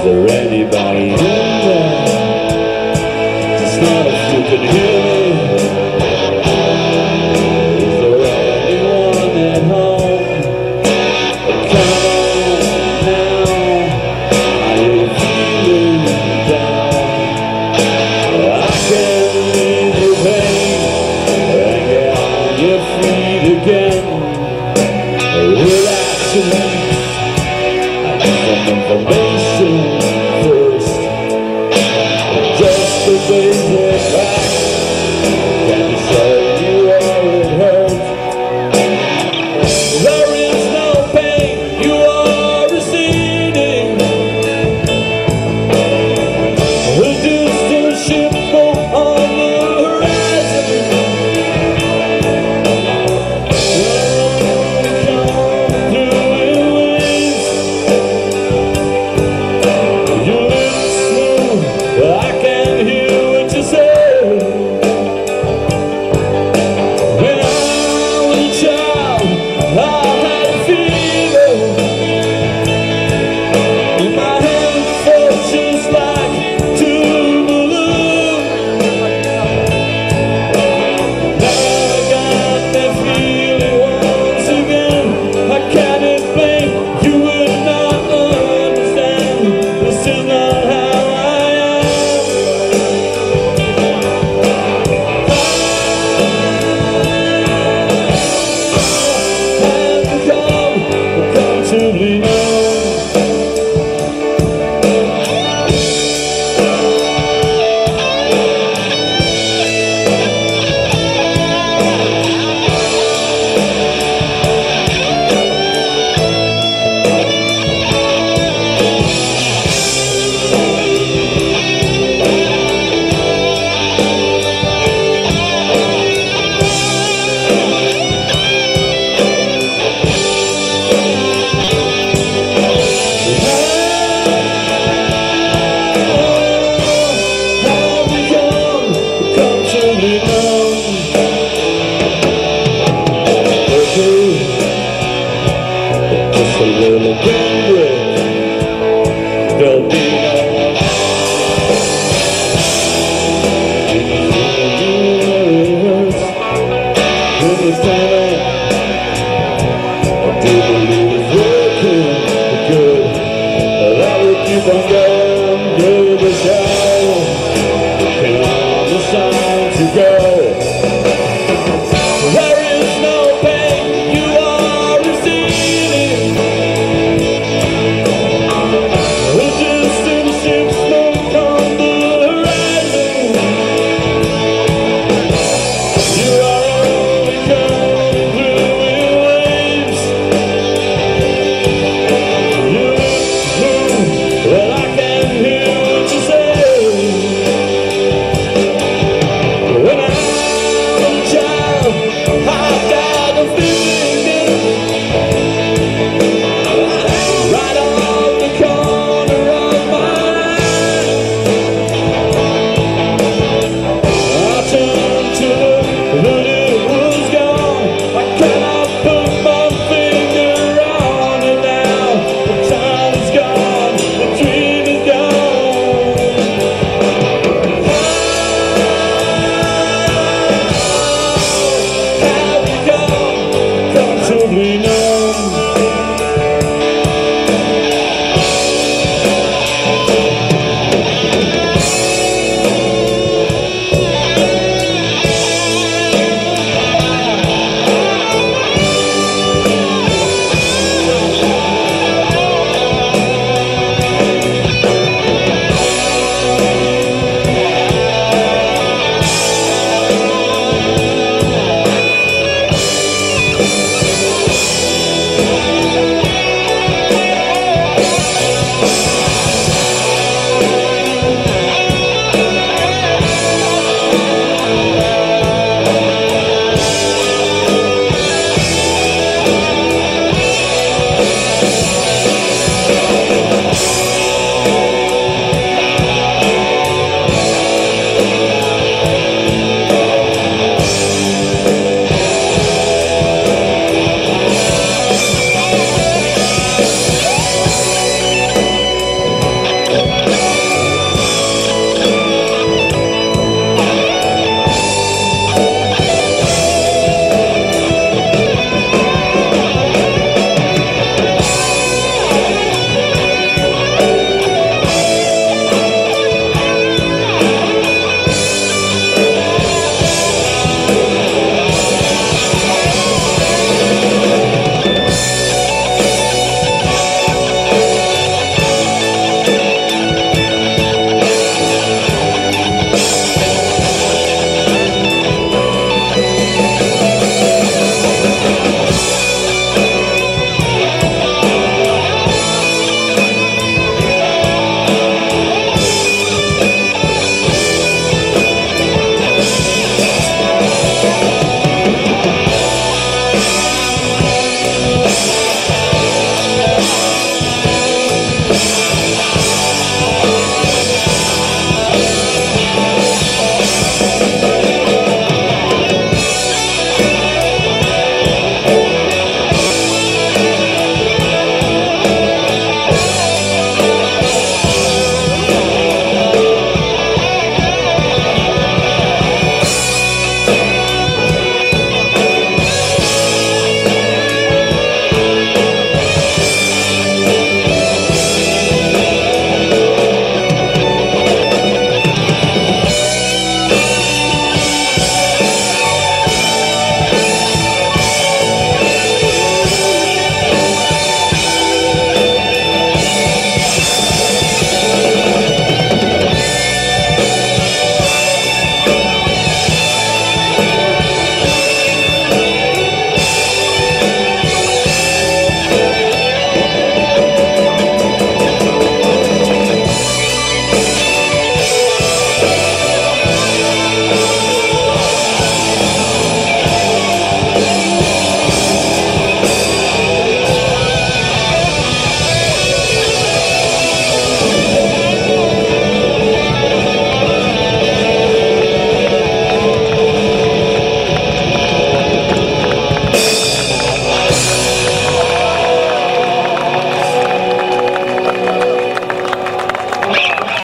there anybody in there? Just not if you can hear me. Is there anyone at home? Come on now, are you feeling down? I can relieve your pain and get on your feet again. Relax your knees. Information first, just the basic facts. Can you say you are it hurt? There is no pain, you are receding. The distant ship on the horizon. Confortably numb. Just a little bandwidth, there'll be no universe. When it's time, I do believe it's working good. That will keep on going.